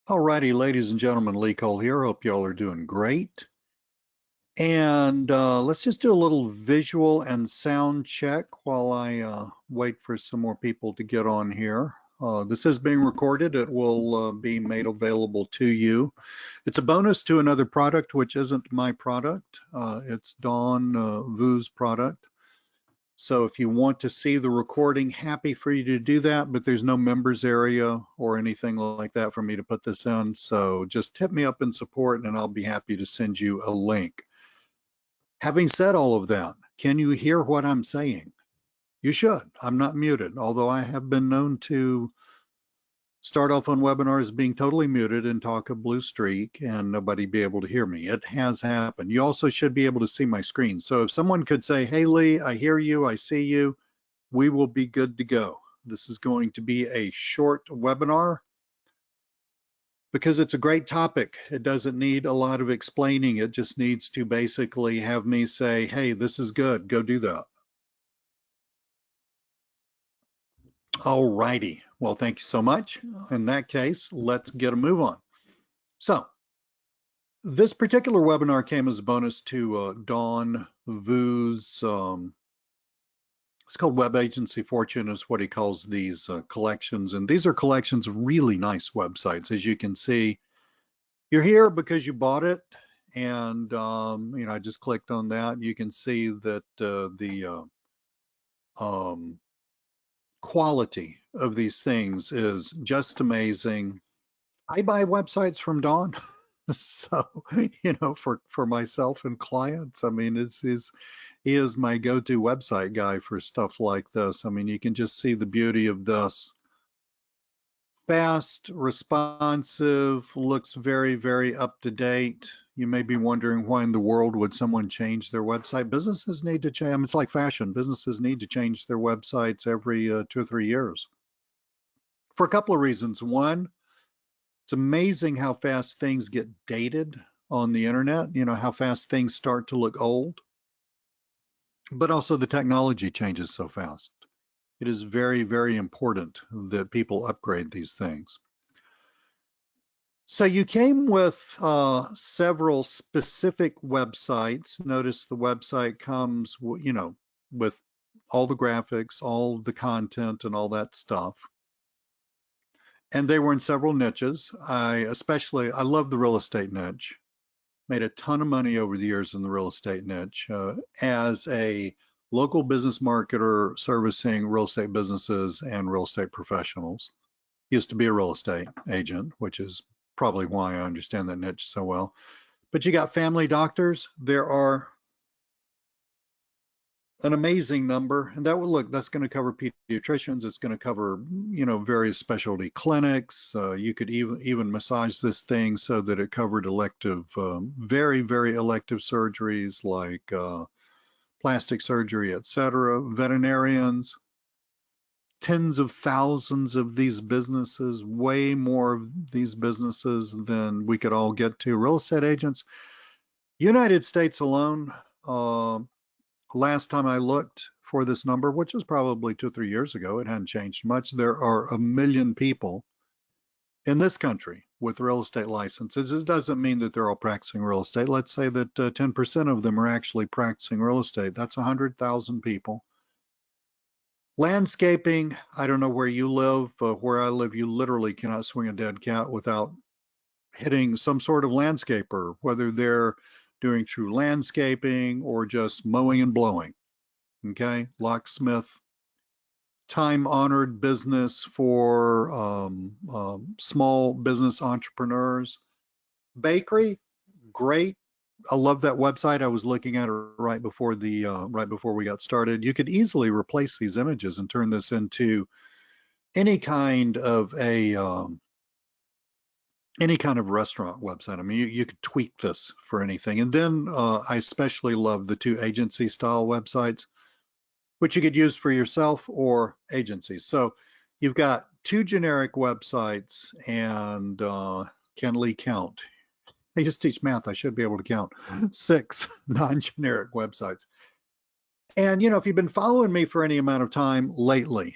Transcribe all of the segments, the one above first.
Alrighty, ladies and gentlemen, Lee Cole here. Hope y'all are doing great. And let's just do a little visual and sound check while I wait for some more people to get on here. This is being recorded. It will be made available to you. It's a bonus to another product, which isn't my product. It's Dawn Vu's product. So if you want to see the recording, happy for you to do that, but there's no members area or anything like that for me to put this in. So just hit me up in support and I'll be happy to send you a link. Having said all of that, can you hear what I'm saying? You should. I'm not muted, although I have been known to start off on webinars being totally muted and talk a blue streak and nobody be able to hear me. It has happened. You also should be able to see my screen. So if someone could say, hey, Lee, I hear you, I see you, we will be good to go. This is going to be a short webinar because it's a great topic. It doesn't need a lot of explaining. It just needs to basically have me say, hey, this is good, go do that. All righty. Well, thank you so much. In that case, let's get a move on. So this particular webinar came as a bonus to Dawn Vu's, it's called Web Agency Fortune is what he calls these collections. And these are collections of really nice websites. As you can see, you're here because you bought it. And, I just clicked on that. You can see that the quality of these things is just amazing. I buy websites from Dawn. So, for myself and clients, I mean, he is my go-to website guy for stuff like this. I mean, you can just see the beauty of this. Fast, responsive, looks very, very up to date. You may be wondering why in the world would someone change their website? Businesses need to change. I mean, it's like fashion. Businesses need to change their websites every 2 or 3 years for a couple of reasons. One, it's amazing how fast things get dated on the internet, how fast things start to look old, but also the technology changes so fast. It is very, very important that people upgrade these things. So you came with several specific websites. Notice the website comes, with all the graphics, all the content and all that stuff. And they were in several niches. I love the real estate niche. Made a ton of money over the years in the real estate niche as a local business marketer servicing real estate businesses and real estate professionals. Used to be a real estate agent, which is probably why I understand that niche so well. But you got family doctors. There are an amazing number, and that's going to cover pediatricians. It's going to cover, various specialty clinics. You could even massage this thing so that it covered very, very elective surgeries like plastic surgery, etc. Veterinarians, tens of thousands of these businesses, way more of these businesses than we could all get to. Real estate agents, United States alone, last time I looked for this number, which was probably 2 or 3 years ago, it hadn't changed much. There are 1 million people in this country with real estate licenses. It doesn't mean that they're all practicing real estate. Let's say that 10% of them are actually practicing real estate. That's 100,000 people. Landscaping, I don't know where you live. Where I live, you literally cannot swing a dead cat without hitting some sort of landscaper, whether they're doing true landscaping or just mowing and blowing. Okay, locksmith, time-honored business for small business entrepreneurs. Bakery, great. I love that website. I was looking at it right before we got started. You could easily replace these images and turn this into any kind of restaurant website. I mean, you could tweak this for anything. And then I especially love the 2 agency style websites, which you could use for yourself or agencies. So you've got 2 generic websites and can Lee count? I just teach math. I should be able to count 6 non-generic websites. And, if you've been following me for any amount of time lately,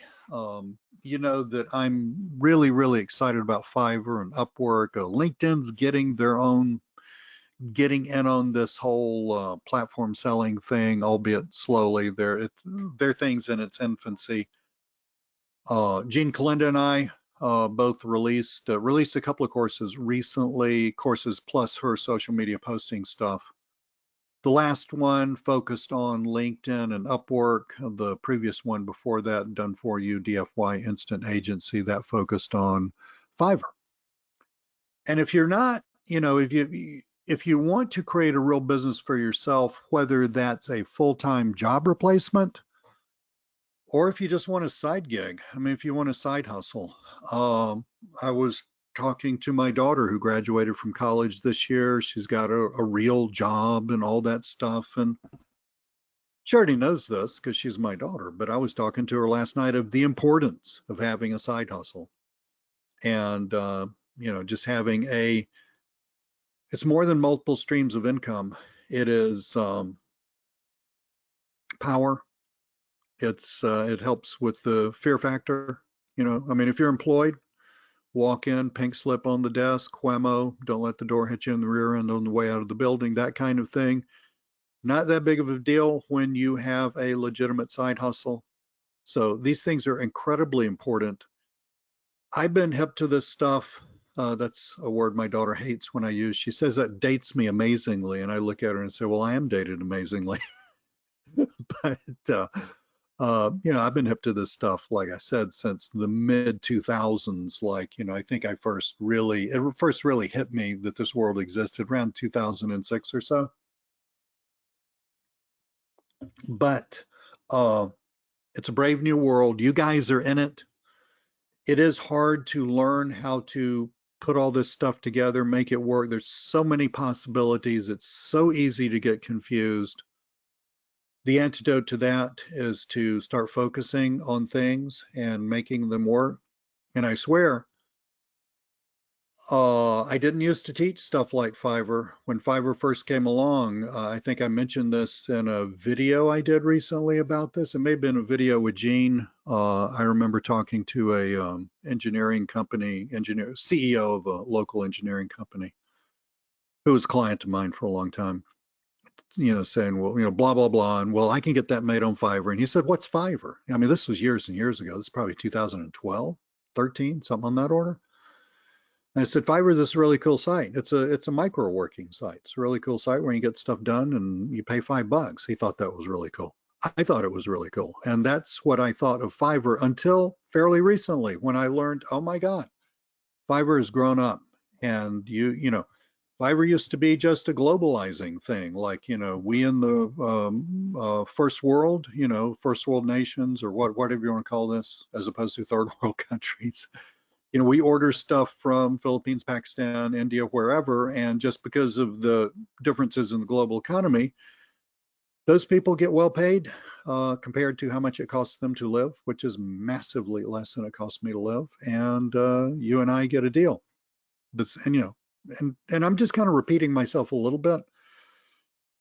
you know that I'm really, really excited about Fiverr and Upwork. LinkedIn's getting in on this whole platform selling thing, albeit slowly. Their thing's in its infancy. Jean Kalinda and I both released a couple of courses recently, courses plus her social media posting stuff. The last one focused on LinkedIn and Upwork. The previous one before that, Done For You, DFY Instant Agency, that focused on Fiverr. And if you're not, you know, if you want to create a real business for yourself, whether that's a full-time job replacement or if you just want a side gig, I mean, if you want a side hustle. I was talking to my daughter who graduated from college this year. She's got a real job and all that stuff. And she already knows this because she's my daughter, but I was talking to her last night of the importance of having a side hustle and, you know, just having it's more than multiple streams of income. It is power. It helps with the fear factor. You know, I mean, if you're employed, walk in, pink slip on the desk, Whammo, don't let the door hit you in the rear end on the way out of the building, that kind of thing. Not that big of a deal when you have a legitimate side hustle. So these things are incredibly important. I've been hip to this stuff. That's a word my daughter hates when I use. She says that dates me amazingly. And I look at her and say, well, I am dated amazingly. But, you know, I've been hip to this stuff, like I said, since the mid 2000s. Like, you know, I think it first really hit me that this world existed around 2006 or so. But it's a brave new world. You guys are in it. It is hard to learn how to put all this stuff together, make it work. There's so many possibilities. It's so easy to get confused. The antidote to that is to start focusing on things and making them work. And I swear, I didn't used to teach stuff like Fiverr. When Fiverr first came along, I think I mentioned this in a video I did recently about this. It may have been a video with Gene. I remember talking to a engineering company, CEO of a local engineering company, who was a client of mine for a long time, you know, saying, well, you know, blah, blah, blah. And well, I can get that made on Fiverr. And he said, what's Fiverr? I mean, this was years and years ago. This is probably 2012, 13, something on that order. And I said, Fiverr is this really cool site. It's a micro working site. It's a really cool site where you get stuff done and you pay $5. He thought that was really cool. I thought it was really cool. And that's what I thought of Fiverr until fairly recently when I learned, oh my God, Fiverr has grown up. And you know, Fiverr used to be just a globalizing thing, like, you know, we in the first world, you know, first world nations or whatever you want to call this, as opposed to third world countries. You know, we order stuff from Philippines, Pakistan, India, wherever, and just because of the differences in the global economy, those people get well paid compared to how much it costs them to live, which is massively less than it costs me to live. And you and I get a deal. And you know, and I'm just kind of repeating myself a little bit.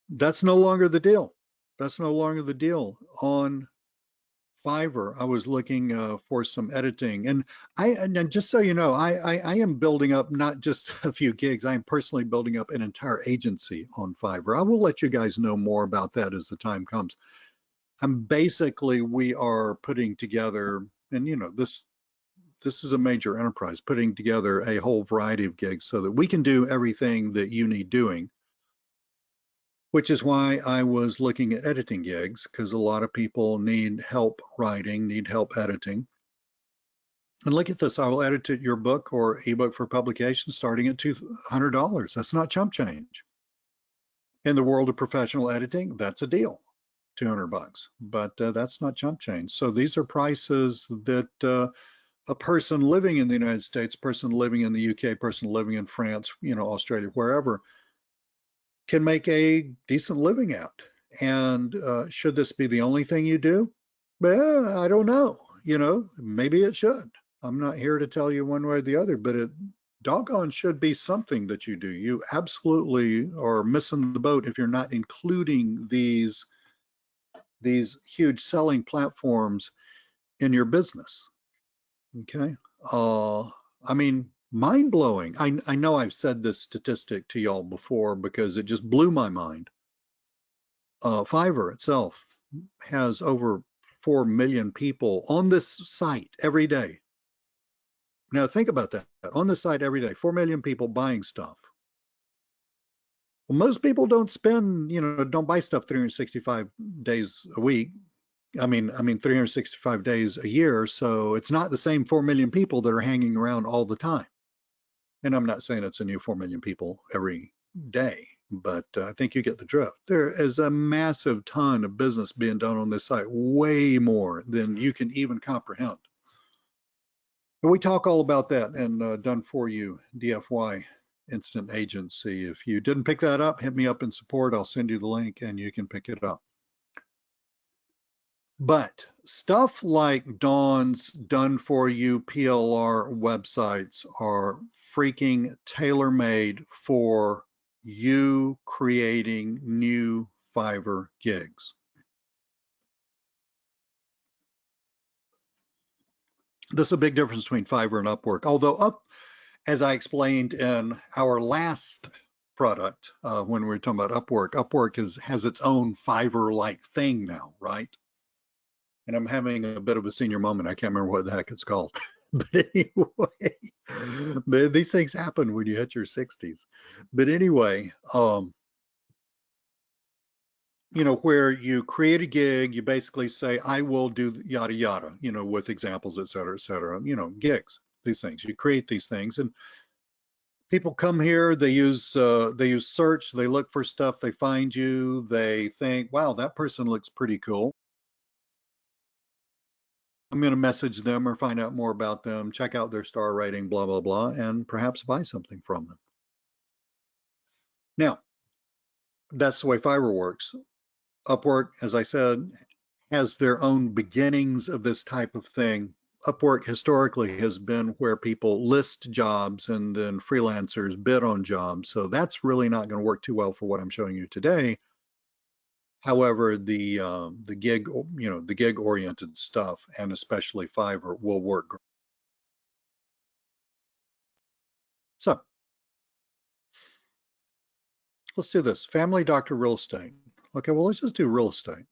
That's no longer the deal. That's no longer the deal. On Fiverr, I was looking for some editing, and just so you know, I am building up not just a few gigs. I am personally building up an entire agency on Fiverr. I will let you guys know more about that as the time comes. We are putting together, and you know, this is a major enterprise, putting together a whole variety of gigs so that we can do everything that you need doing, which is why I was looking at editing gigs, because a lot of people need help writing, need help editing. And look at this, I will edit your book or ebook for publication starting at $200. That's not chump change. In the world of professional editing, that's a deal, 200 bucks, but that's not chump change. So these are prices that a person living in the United States, person living in the UK, person living in France, you know, Australia, wherever, can make a decent living at. And should this be the only thing you do? Well, I don't know. You know, maybe it should. I'm not here to tell you one way or the other, but it doggone should be something that you do. You absolutely are missing the boat if you're not including these huge selling platforms in your business. Okay. I mean, mind blowing. I know I've said this statistic to y'all before because it just blew my mind. Fiverr itself has over 4 million people on this site every day. Now think about that. On the site every day, 4 million people buying stuff. Well, most people don't spend, don't buy stuff 365 days a week. I mean 365 days a year. So it's not the same 4 million people that are hanging around all the time. And I'm not saying it's a new 4 million people every day, but I think you get the drift. There is a massive ton of business being done on this site, way more than you can even comprehend. And we talk all about that in Done For You, DFY, Instant Agency. If you didn't pick that up, hit me up in support. I'll send you the link and you can pick it up. But stuff like Dawn's Done For You PLR websites are freaking tailor-made for you creating new Fiverr gigs. This is a big difference between Fiverr and Upwork. Although as I explained in our last product, when we were talking about Upwork, has its own Fiverr-like thing now, right? And I'm having a bit of a senior moment. I can't remember what the heck it's called. But anyway, these things happen when you hit your 60s. But anyway, where you create a gig, you basically say, I will do yada yada, with examples, et cetera, gigs, these things. You create these things and people come here, they use search, they look for stuff, they find you, they think, wow, that person looks pretty cool. I'm going to message them or find out more about them, check out their star rating, blah, blah, blah, and perhaps buy something from them. Now, that's the way Fiverr works. Upwork, as I said, has their own beginnings of this type of thing. Upwork historically has been where people list jobs and then freelancers bid on jobs. So that's really not going to work too well for what I'm showing you today. However, the gig oriented stuff and especially Fiverr will work. So let's do this. Family doctor real estate. Okay, well, let's just do real estate.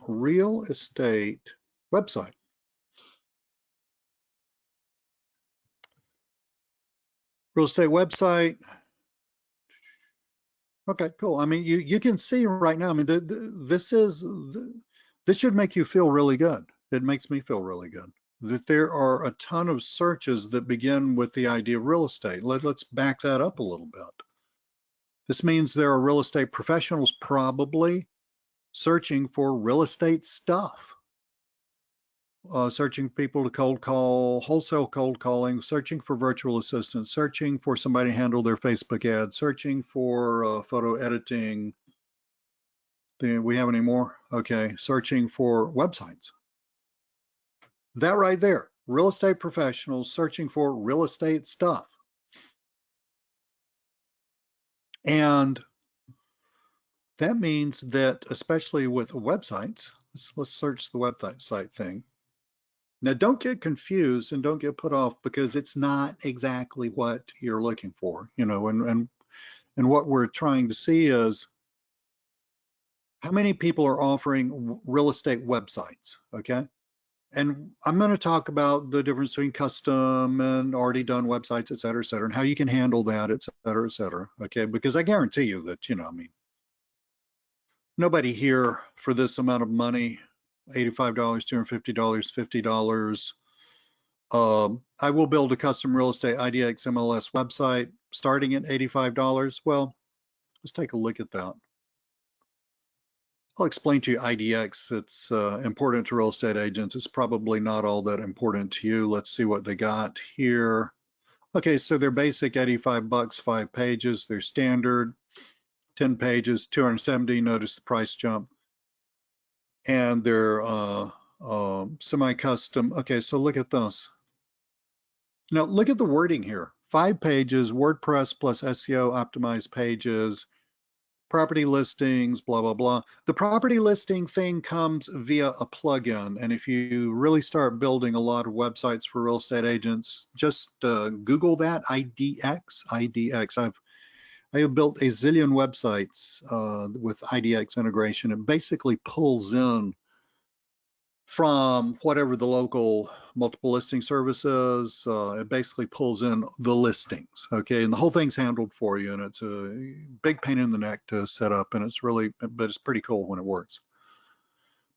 Real estate website. Real estate website. Okay, cool. I mean, you can see right now. I mean, this should make you feel really good. It makes me feel really good that there are a ton of searches that begin with the idea of real estate. Let's back that up a little bit. This means there are real estate professionals probably searching for real estate stuff, searching people to cold call, wholesale cold calling, searching for virtual assistants, searching for somebody to handle their Facebook ads, searching for photo editing. Do we have any more? Okay, searching for websites. That right there, real estate professionals searching for real estate stuff. And that means that, especially with websites, let's search the website thing. Now, don't get confused and don't get put off because it's not exactly what you're looking for, and what we're trying to see is how many people are offering real estate websites, okay? And I'm going to talk about the difference between custom and already done websites, et cetera, and how you can handle that, et cetera, okay? Because I guarantee you that, I mean, nobody here for this amount of money, $85, $250, $50, I will build a custom real estate IDX MLS website starting at $85. Well, let's take a look at that. I'll explain to you IDX. It's important to real estate agents. It's probably not all that important to you. Let's see what they got here. Okay, so they're basic 85 bucks, 5 pages. They're standard 10 pages, 270. Notice the price jump. And they're semi-custom. Okay, so look at this. Now look at the wording here. 5 pages, WordPress plus SEO optimized pages, property listings, blah, blah, blah. The property listing thing comes via a plugin. And if you really start building a lot of websites for real estate agents, just Google that, IDX. I have built a zillion websites with IDX integration. It basically pulls in from whatever the local multiple listing service is. It basically pulls in the listings, okay? And the whole thing's handled for you, and it's a big pain in the neck to set up, and but it's pretty cool when it works.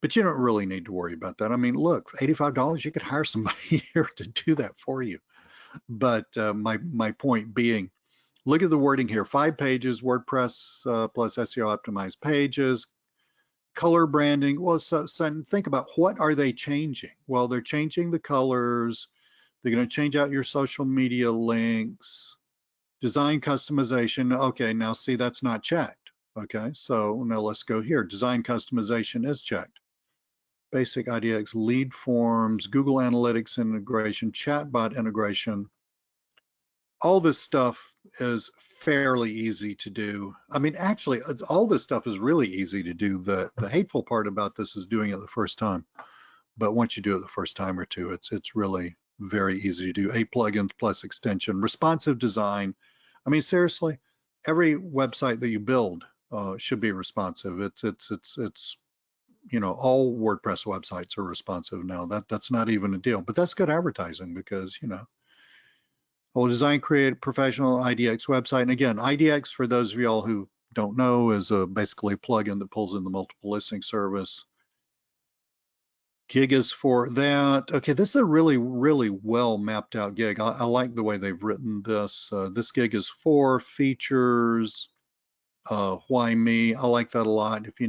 But you don't really need to worry about that. I mean, look, $85, you could hire somebody here to do that for you. But my point being, look at the wording here, 5 pages, WordPress plus SEO optimized pages, color branding. Well, so think about, what are they changing? Well, they're changing the colors. They're going to change out your social media links, design customization. Okay, now see, that's not checked. Okay, so now let's go here. Design customization is checked. Basic IDX lead forms, Google Analytics integration, chatbot integration. All this stuff is fairly easy to do. I mean, actually, all this stuff is really easy to do. The hateful part about this is doing it the first time. But once you do it the first time or two, it's really very easy to do. 8 plugins plus extension, responsive design. I mean, seriously, every website that you build should be responsive. It's you know, all WordPress websites are responsive now. That's not even a deal, but that's good advertising, because, you know, we'll design, create professional IDX website. And again, IDX, for those of y'all who don't know, is basically a plugin that pulls in the multiple listing service. Gig is for that. Okay, this is a really, really well mapped out gig. I like the way they've written this. This gig is for features. Why me? I like that a lot. If you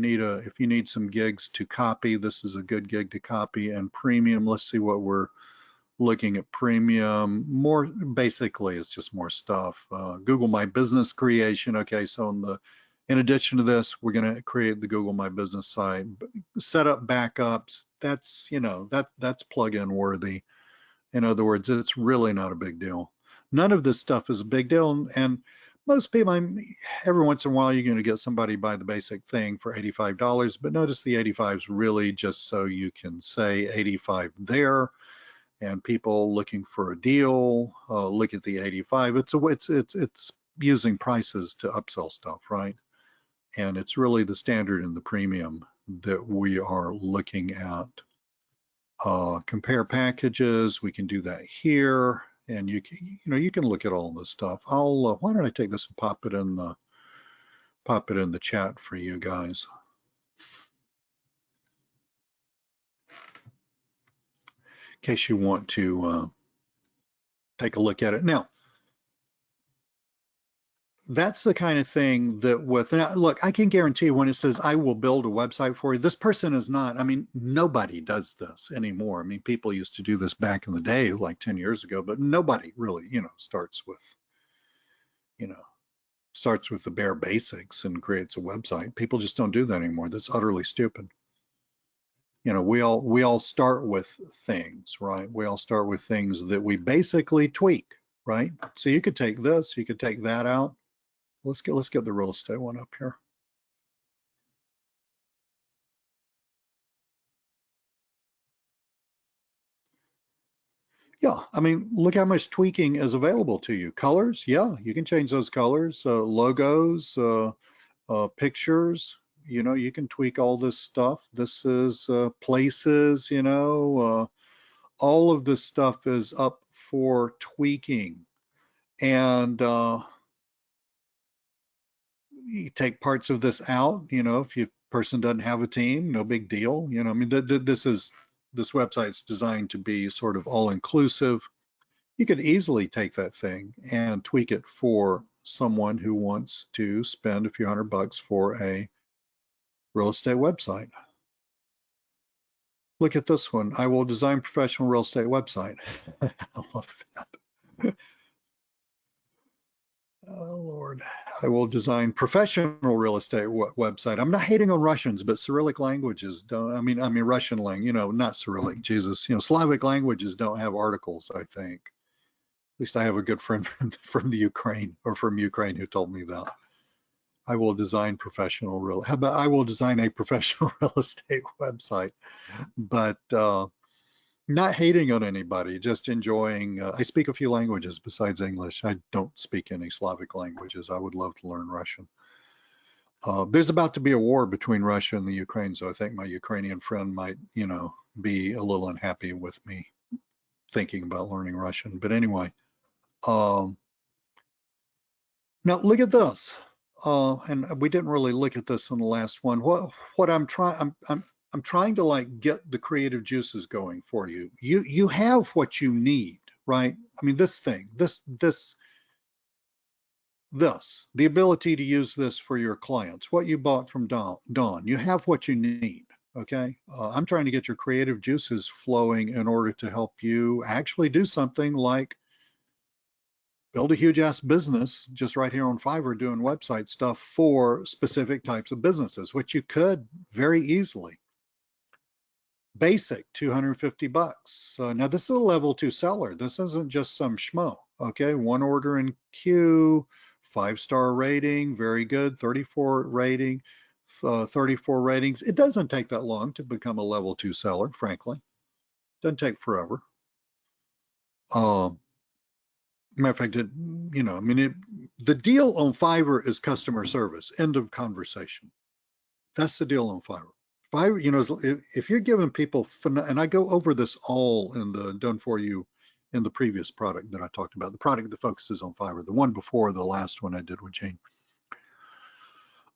need some gigs to copy, this is a good gig to copy. And premium, let's see what we're looking at. Premium, more basically, it's just more stuff. Google My Business creation. Okay, so in addition to this, we're going to create the Google My Business site, set up backups. That's, you know, that's plug-in worthy. In other words, it's really not a big deal. None of this stuff is a big deal, and most people, every once in a while, you're going to get somebody buy the basic thing for $85, but notice the 85 is really just so you can say 85 there. And people looking for a deal, look at the 85. It's using prices to upsell stuff, right? And it's really the standard and the premium that we are looking at. Compare packages, we can do that here, and you can look at all this stuff. Why don't I take this and pop it in the chat for you guys. In case you want to take a look at it. Now, that's the kind of thing that now, look, I can guarantee when it says I will build a website for you, this person is not, I mean, nobody does this anymore. I mean, people used to do this back in the day, like 10 years ago, but nobody really, starts with the bare basics and creates a website. People just don't do that anymore. That's utterly stupid. We all start with things, right? We all start with things that we basically tweak, right? So you could take this, you could take that out. Let's get the real estate one up here. Yeah, I mean, look how much tweaking is available to you. Colors, yeah, you can change those colors. Logos, pictures, you can tweak all this stuff. This is places, all of this stuff is up for tweaking. And you take parts of this out, if your person doesn't have a team, no big deal. I mean, this website's designed to be sort of all-inclusive. You could easily take that thing and tweak it for someone who wants to spend a few $100 for a real estate website. Look at this one. I will design professional real estate website. I love that. Oh, Lord. I will design professional real estate website. I'm not hating on Russians, but Cyrillic languages don't, I mean Russian language, not Cyrillic, Jesus. Slavic languages don't have articles, I think. At least I have a good friend from the Ukraine, or from Ukraine, who told me that. I will design professional real. How about I will design a professional real estate website, but not hating on anybody, just enjoying. I speak a few languages besides English. I don't speak any Slavic languages. I would love to learn Russian. There's about to be a war between Russia and the Ukraine, so I think my Ukrainian friend might, be a little unhappy with me thinking about learning Russian. But anyway, um, now look at this. And we didn't really look at this in the last one. What I'm trying to like get the creative juices going for you. You have what you need, right? I mean, the ability to use this for your clients, what you bought from Dawn, you have what you need. Okay. I'm trying to get your creative juices flowing in order to help you actually do something like build a huge ass business just right here on Fiverr doing website stuff for specific types of businesses, which you could very easily. Basic, 250 bucks. Now this is a level 2 seller. This isn't just some schmo. Okay, one order in queue, 5-star rating, very good, 34 rating, 34 ratings. It doesn't take that long to become a level 2 seller, frankly. Doesn't take forever. Matter of fact, the deal on Fiverr is customer service. End of conversation. That's the deal on Fiverr. Fiverr, if you're giving people, and I go over this all in the done for you in the previous product that I talked about, the product that focuses on Fiverr, the one before the last one I did with Jane.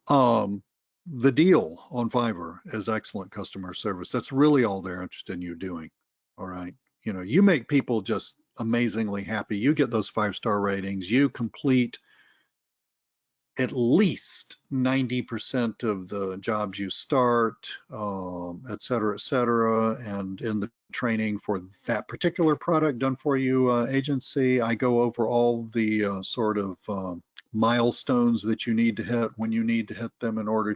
The deal on Fiverr is excellent customer service. That's really all they're interested in you doing. All right. You make people just amazingly happy. You get those 5-star ratings. You complete at least 90% of the jobs you start, et cetera, and in the training for that particular product done for you agency, I go over all the sort of milestones that you need to hit when you need to hit them in order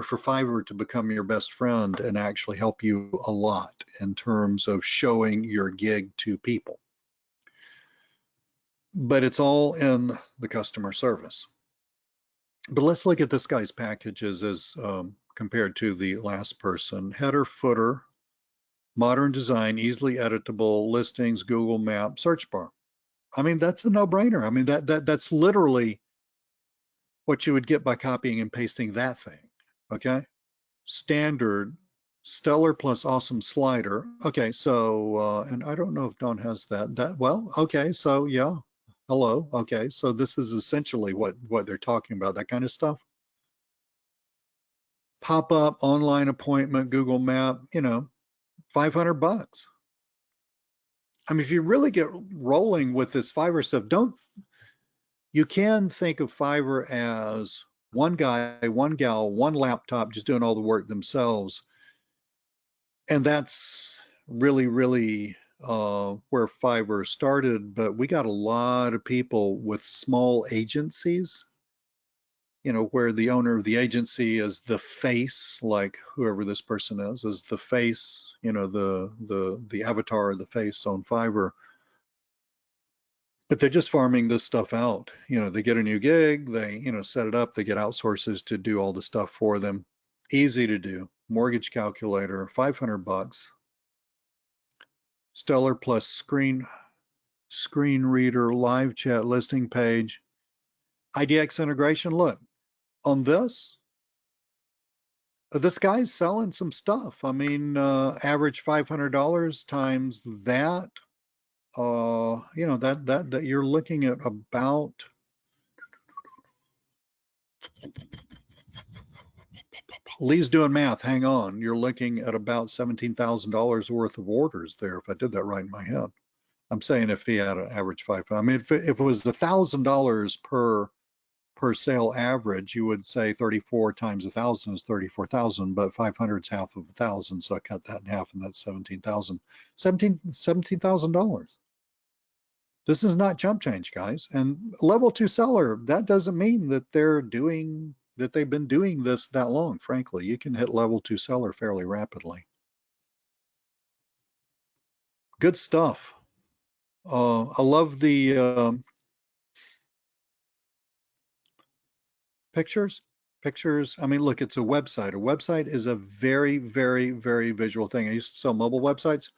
for Fiverr to become your best friend and actually help you a lot in terms of showing your gig to people. But it's all in the customer service. But let's look at this guy's packages as compared to the last person. Header, footer, modern design, easily editable, listings, Google Map, search bar. I mean, that's a no-brainer. I mean, that's literally what you would get by copying and pasting that thing. Okay. Standard, stellar plus awesome slider. Okay, so and I don't know if Dawn has that. Well, okay, so yeah. Hello. Okay, so this is essentially what they're talking about, that kind of stuff. Pop-up, online appointment, Google Map, 500 bucks. I mean, if you really get rolling with this Fiverr stuff, you can think of Fiverr as one guy, one gal, one laptop just doing all the work themselves. And that's really, really where Fiverr started. But we got a lot of people with small agencies, where the owner of the agency is the face, like whoever this person is the face, the avatar, the face on Fiverr. But they're just farming this stuff out. They get a new gig, they, set it up, they get outsources to do all the stuff for them. Easy to do. Mortgage calculator, 500 bucks. Stellar plus screen reader, live chat, listing page, IDX integration. Look, on this guy's selling some stuff. I mean, average $500 times that, that you're looking at about, Lee's doing math, hang on, you're looking at about $17,000 worth of orders there, if I did that right in my head. I'm saying if he had an average I mean, if it was $1,000 per sale average, you would say 34 times 1,000 is 34,000, but 500 is half of 1,000, so I cut that in half, and that's 17,000. $17,000. This is not chump change, guys. And level 2 seller, that doesn't mean that they've been doing this that long. Frankly, you can hit level 2 seller fairly rapidly. Good stuff. I love the Pictures, pictures. I mean, look, it's a website. A website is a very, very, very visual thing. I used to sell mobile websites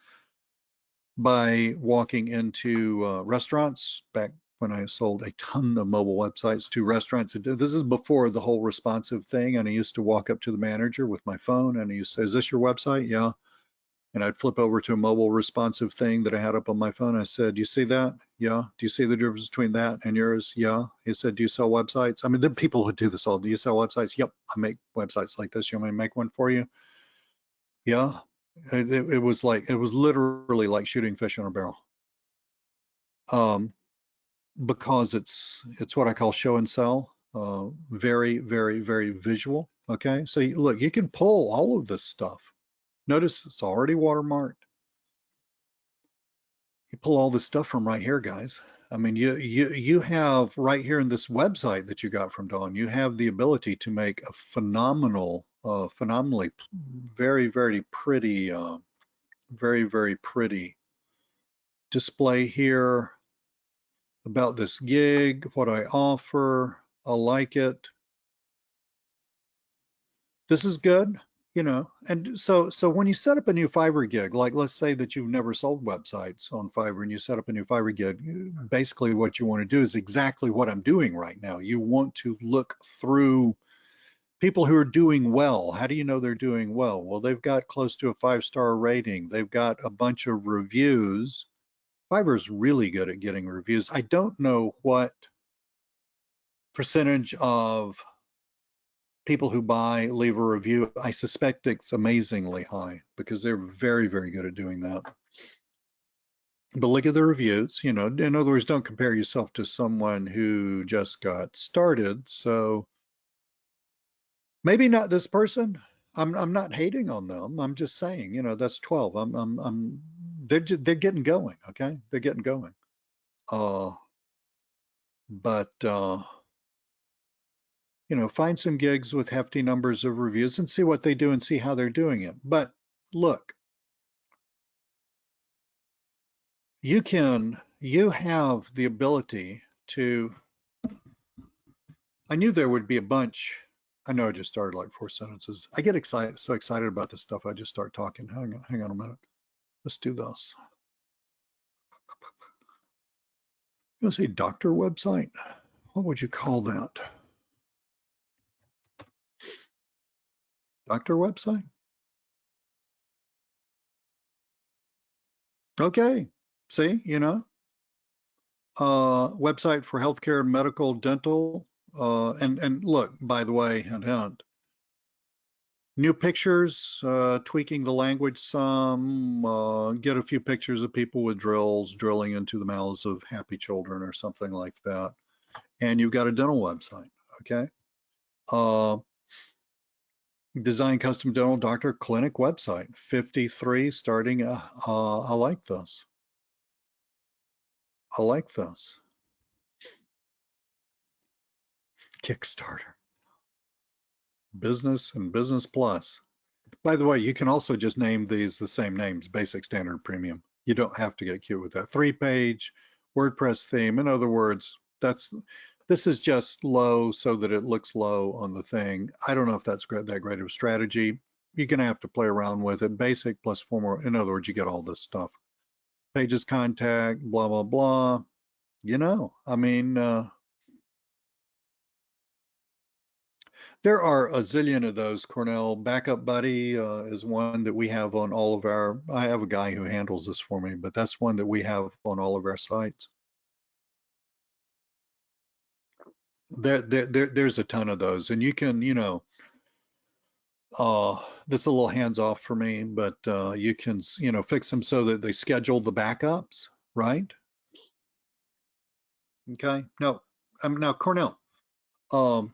by walking into restaurants back when I sold a ton of mobile websites to restaurants. This is before the whole responsive thing. And I used to walk up to the manager with my phone and he used to say, "Is this your website?" "Yeah." And I'd flip over to a mobile responsive thing that I had up on my phone. I said, "Do you see that?" "Yeah." "Do you see the difference between that and yours?" "Yeah." He said, "Do you sell websites?" I mean, the people who do this all, "Do you sell websites?" "Yep, I make websites like this. You want me to make one for you?" "Yeah." It was like, it was literally like shooting fish in a barrel. Um, because it's what I call show and sell. Very, very, very visual. Okay. So look, you can pull all of this stuff. Notice it's already watermarked. You pull all this stuff from right here, guys. I mean, you have right here in this website that you got from Dawn, you have the ability to make a phenomenally, very, very pretty, very, very pretty display here about this gig, what I offer. I like it. This is good, you know. And so when you set up a new Fiverr gig, like let's say that you've never sold websites on Fiverr and you set up a new Fiverr gig, basically what you want to do is exactly what I'm doing right now. You want to look through people who are doing well. How do you know they're doing well? Well, they've got close to a 5-star rating. They've got a bunch of reviews. Fiverr's really good at getting reviews. I don't know what percentage of people who buy leave a review. I suspect it's amazingly high because they're very, very good at doing that. But look at the reviews, you know, in other words, don't compare yourself to someone who just got started. So maybe not this person. I'm not hating on them. I'm just saying, you know, that's 12. They're getting going, okay? They're getting going. Uh, but you know, find some gigs with hefty numbers of reviews and see what they do and see how they're doing it. But look, you have the ability to, I knew there would be a bunch. I know I just started like 4 sentences. I get excited, so excited about this stuff. I just start talking. Hang on a minute. Let's do this. You want to say doctor website? What would you call that? Doctor website? Okay. See, you know, website for healthcare, medical, dental. And look, by the way, hint, new pictures, tweaking the language some, get a few pictures of people with drills drilling into the mouths of happy children or something like that. And you've got a dental website, okay? Uh, design custom dental doctor clinic website, 53 starting. I like this. I like this. Kickstarter, business and business plus. By the way, you can also just name these the same names, basic, standard, premium. You don't have to get cute with that. 3-page WordPress theme. In other words, this is just low so that it looks low on the thing. I don't know if that's that great of a strategy. You're going to have to play around with it. Basic plus 4 more. In other words, you get all this stuff. Pages, contact, blah, blah, blah. You know, I mean, there are a zillion of those. Cornell Backup Buddy is one that we have on all of our, I have a guy who handles this for me, but that's one that we have on all of our sites. There's a ton of those, and you can, you know, that's a little hands off for me, but you can, you know, fix them so that they schedule the backups, right? Okay. No, now Cornell, um,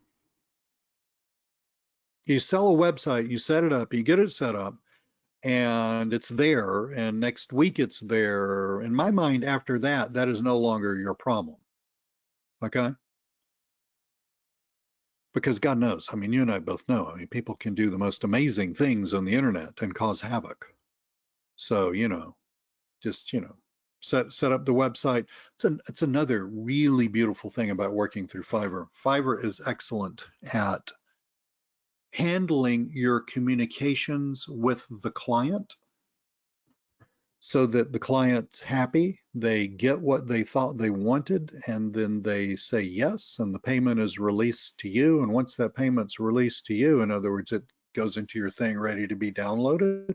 you sell a website, you set it up, you get it set up, and it's there, and next week it's there. In my mind, after that, that is no longer your problem. Okay? Because God knows, I mean, you and I both know, I mean, people can do the most amazing things on the internet and cause havoc. So, you know, just, you know, set up the website. It's another really beautiful thing about working through Fiverr. Fiverr is excellent at handling your communications with the client so that the client's happy, they get what they thought they wanted, and then they say yes, and the payment is released to you. And once that payment's released to you, in other words, it goes into your thing ready to be downloaded,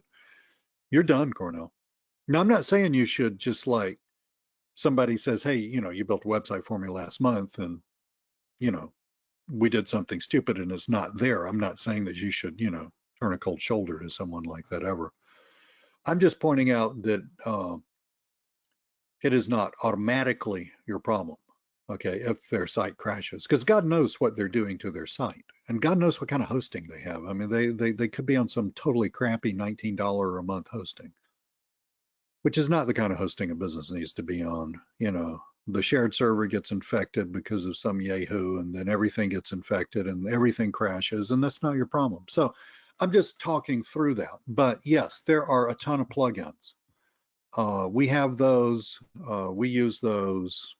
you're done, Cornell. Now, I'm not saying you should just like somebody says, hey, you built a website for me last month and, you know, we did something stupid and it's not there. I'm not saying that you should, turn a cold shoulder to someone like that ever. I'm just pointing out that it is not automatically your problem, okay, if their site crashes, because God knows what they're doing to their site, and God knows what kind of hosting they have. I mean, they could be on some totally crappy $19 a month hosting, which is not the kind of hosting a business needs to be on. The shared server gets infected because of some Yahoo, and then everything gets infected and everything crashes, and that's not your problem. So I'm just talking through that. But yes, there are a ton of plugins. We have those. We use those.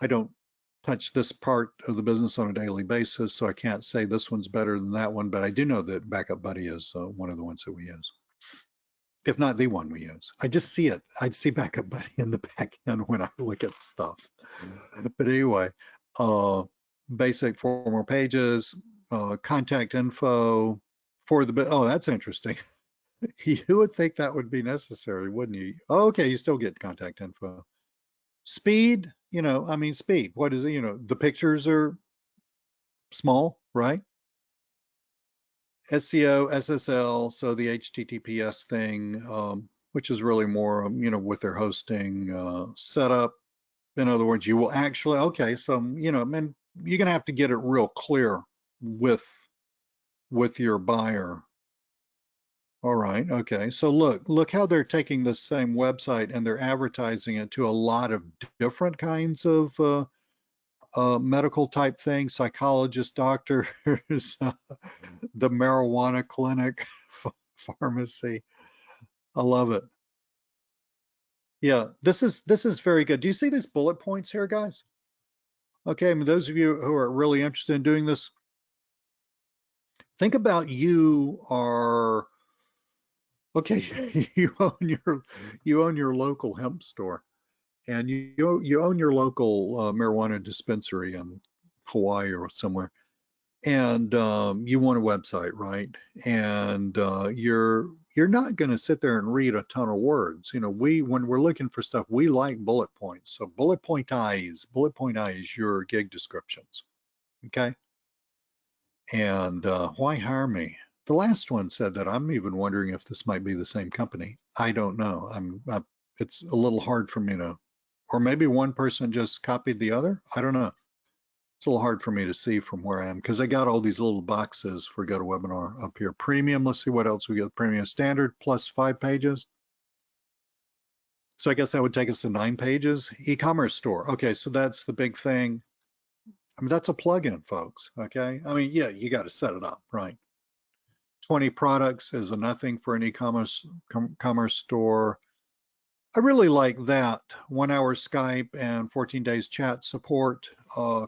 I don't touch this part of the business on a daily basis, so I can't say this one's better than that one, but I do know that Backup Buddy is one of the ones that we use, if not the one we use. I just see it. I see Backup Buddy in the back end when I look at stuff. But anyway, basic 4 more pages, contact info for the, oh, that's interesting. You would think that would be necessary, wouldn't you? Oh, okay, you still get contact info. Speed, I mean, speed. What is it? The pictures are small, right? SEO, SSL, so the HTTPS thing, which is really more, with their hosting setup. In other words, you will actually, okay, so, man, you're gonna have to get it real clear with your buyer. All right, okay. So look how they're taking the same website and they're advertising it to a lot of different kinds of medical type things, psychologists, doctors, the marijuana clinic, pharmacy. I love it. Yeah, this is very good. Do you see these bullet points here, guys? Okay, I mean, those of you who are really interested in doing this, think about you are okay. You own your local hemp store, and you own your local marijuana dispensary in Hawaii or somewhere, and you want a website, right? And you're not going to sit there and read a ton of words. When we're looking for stuff, we like bullet points. So bullet point eyes your gig descriptions, okay? And why hire me? The last one said that. I'm even wondering if this might be the same company. I don't know. It's a little hard for me to, or maybe one person just copied the other. I don't know. It's a little hard for me to see from where I am because I got all these little boxes for GoToWebinar up here. Premium, let's see what else we got. Premium standard plus 5 pages. So I guess that would take us to 9 pages. E-commerce store. Okay, so that's the big thing. I mean, that's a plugin, folks. Okay. I mean, yeah, you got to set it up, right? 20 products is a nothing for an e-commerce commerce store. I really like that. 1 hour Skype and 14 days chat support.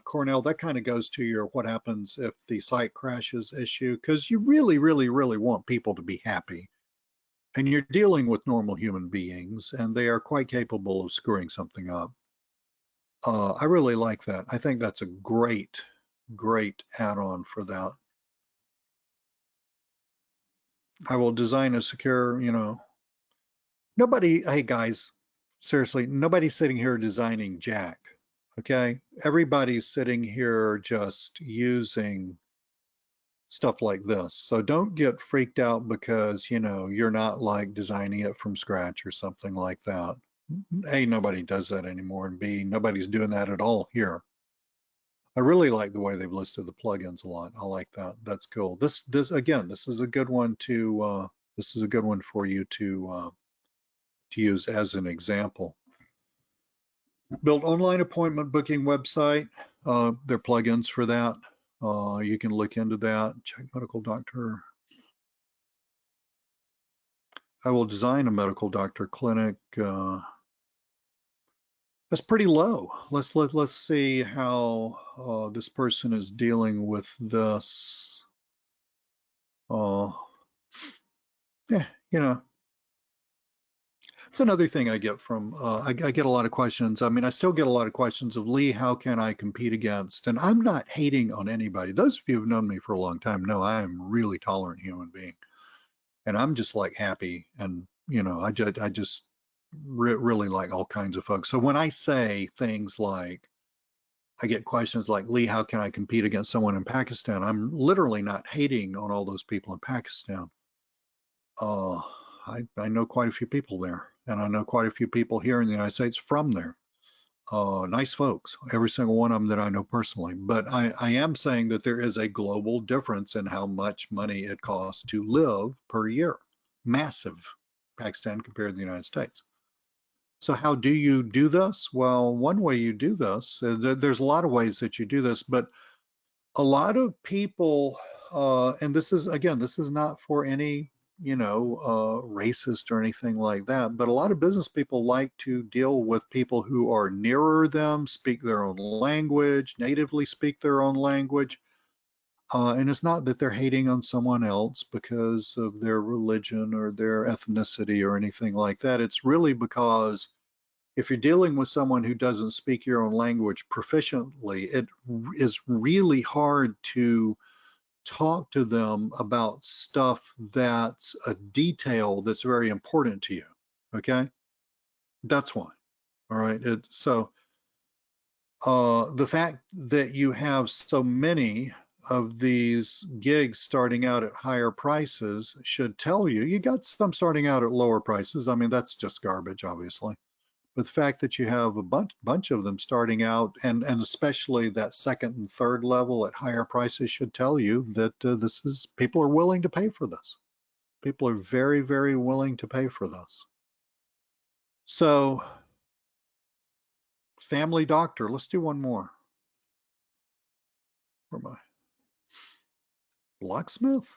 Cornell, that kind of goes to your what happens if the site crashes issue, because you really, really, really want people to be happy. And you're dealing with normal human beings, and they are quite capable of screwing something up. I really like that. I think that's a great, great add-on for that. I will design a secure, nobody, hey guys, seriously, nobody's sitting here designing jack, okay? Everybody's sitting here just using stuff like this. So don't get freaked out because, you're not like designing it from scratch or something like that. A, nobody does that anymore, and B, nobody's doing that at all here. I really like the way they've listed the plugins a lot. I like that. That's cool. This again, this is a good one to this is a good one for you to use as an example. Build online appointment booking website. There are plugins for that. You can look into that. Check medical doctor. I will design a medical doctor clinic. That's pretty low. Let's see how this person is dealing with this. Uh, yeah, you know, it's another thing I get from, I get a lot of questions. I mean, I still get a lot of questions of, Lee, how can I compete against? And I'm not hating on anybody. Those of you who've known me for a long time know I am a really tolerant human being. And I'm just like happy. And, I just really like all kinds of folks. So when I say things like, I get questions like, Lee, how can I compete against someone in Pakistan? I'm literally not hating on all those people in Pakistan. Uh, I know quite a few people there, and I know quite a few people here in the United States from there. Nice folks, every single one of them that I know personally. But I am saying that there is a global difference in how much money it costs to live per year. Massive, Pakistan compared to the United States. So how do you do this? Well, one way you do this, there's a lot of ways that you do this, but a lot of people, and this is, again, this is not for any, racist or anything like that, but a lot of business people like to deal with people who are nearer them, speak their own language, natively speak their own language. And it's not that they're hating on someone else because of their religion or their ethnicity or anything like that. It's really because if you're dealing with someone who doesn't speak your own language proficiently, it is really hard to talk to them about stuff that's a detail that's very important to you. Okay, that's why. All right. The fact that you have so many of these gigs starting out at higher prices should tell you you got some starting out at lower prices. I mean, that's just garbage, obviously. But the fact that you have a bunch of them starting out, and especially that second and third level at higher prices, should tell you that people are willing to pay for this. People are very, very willing to pay for this. So, family doctor. Let's do one more. Where am I? Locksmith,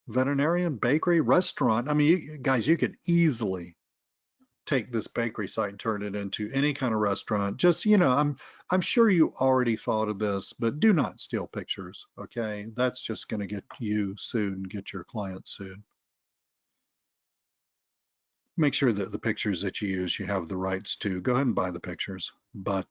veterinarian, bakery, restaurant. I mean, guys, you could easily take this bakery site and turn it into any kind of restaurant. Just, I'm sure you already thought of this, but do not steal pictures, okay? That's just going to get you sued and get your client sued. Make sure that the pictures that you use, you have the rights to. Go ahead and buy the pictures. But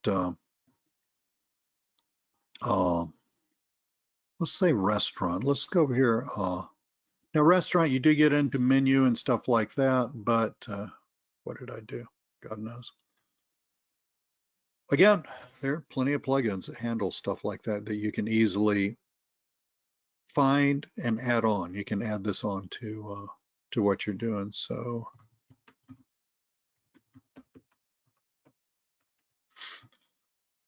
let's say restaurant. Let's go over here. Now, restaurant, you do get into menu and stuff like that, but what did I do? God knows. Again, there are plenty of plugins that handle stuff like that that you can easily find and add on. You can add this on to what you're doing. So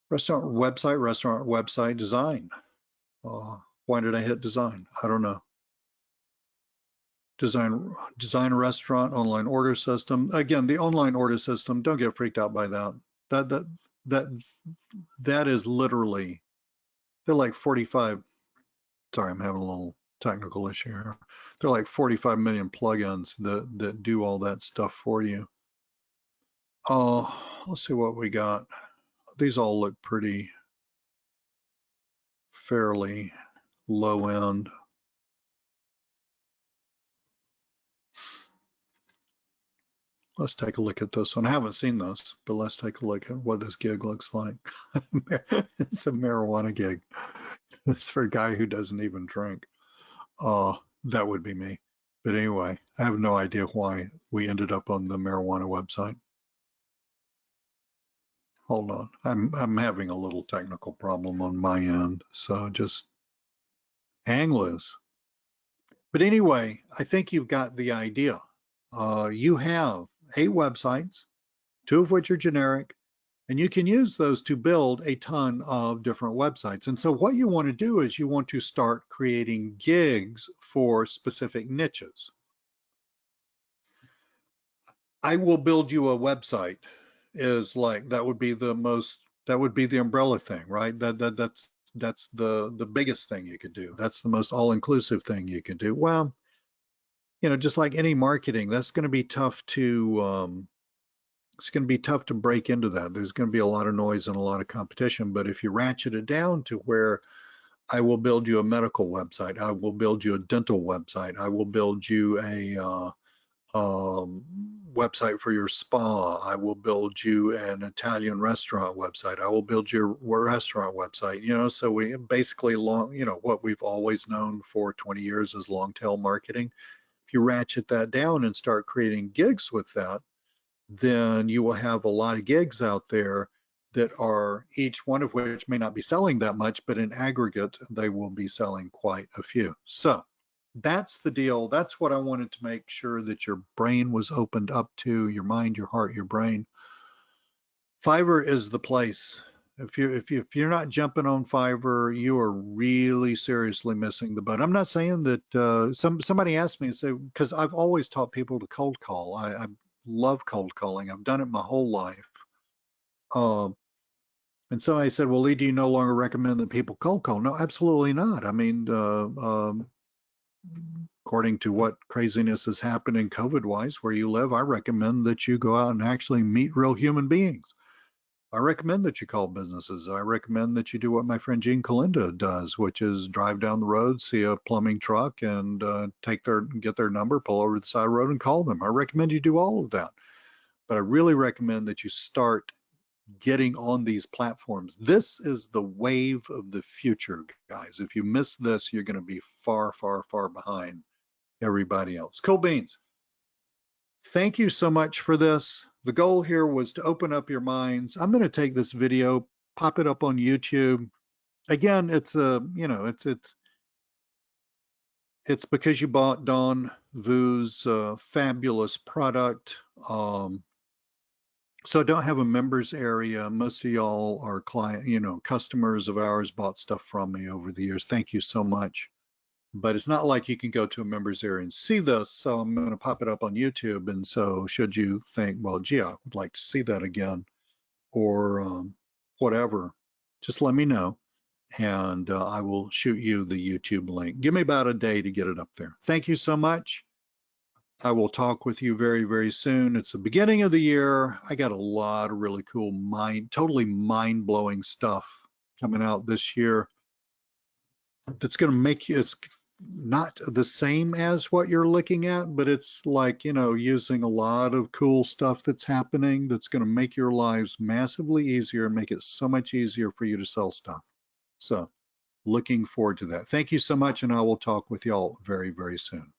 restaurant website design. Why did I hit design? I don't know. Design a restaurant online order system. Again, the online order system, don't get freaked out by that. That is literally, they're like 45. Sorry, I'm having a little technical issue here. There are like 45 million plugins that do all that stuff for you. Let's see what we got. These all look pretty fairly low end. Let's take a look at this one. I haven't seen this, but let's take a look at what this gig looks like. It's a marijuana gig. It's for a guy who doesn't even drink. That would be me. But anyway, I have no idea why we ended up on the marijuana website. Hold on. I'm having a little technical problem on my end, so just hang loose. But anyway, I think you've got the idea. You have 8 websites, 2 of which are generic, and you can use those to build a ton of different websites. And so what you want to do is you want to start creating gigs for specific niches. I will build you a website is like, that would be the umbrella thing, right? That's the biggest thing you could do. That's the most all-inclusive thing you can do. Well, just like any marketing, that's going to be tough to it's going to be tough to break into that. There's going to be a lot of noise and a lot of competition. But if you ratchet it down to where I will build you a medical website, I will build you a dental website, I will build you a website for your spa, I will build you an Italian restaurant website, I will build your restaurant website, so we basically what we've always known for 20 years is long tail marketing. If you ratchet that down and start creating gigs with that, then you will have a lot of gigs out there that are each one of which may not be selling that much, but in aggregate, they will be selling quite a few. So that's the deal. That's what I wanted to make sure that your brain was opened up to, your mind, your heart, your brain. Fiverr is the place. If you're not jumping on Fiverr, you are really seriously missing the boat. I'm not saying that somebody asked me and say, because I've always taught people to cold call. I love cold calling. I've done it my whole life. And so I said, well, Lee, do you no longer recommend that people cold call? No, absolutely not. I mean, according to what craziness has happened in COVID-wise where you live, I recommend that you go out and actually meet real human beings. I recommend that you call businesses. I recommend that you do what my friend Gene Kalinda does, which is drive down the road, see a plumbing truck, and get their number, pull over to the side of the road, and call them. I recommend you do all of that. But I really recommend that you start getting on these platforms. This is the wave of the future, guys. If you miss this, you're going to be far, far, far behind everybody else. Cool beans. Thank you so much for this. The goal here was to open up your minds. I'm going to take this video, pop it up on YouTube. Again, it's it's because you bought Don Vu's fabulous product. So I don't have a members area. Most of y'all are customers of ours, bought stuff from me over the years. Thank you so much. But it's not like you can go to a members area and see this. So I'm going to pop it up on YouTube. And so should you think, well, gee, I would like to see that again or whatever, just let me know. And I will shoot you the YouTube link. Give me about a day to get it up there. Thank you so much. I will talk with you very, very soon. It's the beginning of the year. I got a lot of really cool totally mind-blowing stuff coming out this year that's going to make you, it's not the same as what you're looking at, but it's like, using a lot of cool stuff that's happening that's going to make your lives massively easier and make it so much easier for you to sell stuff. So looking forward to that. Thank you so much, and I will talk with y'all very, very soon.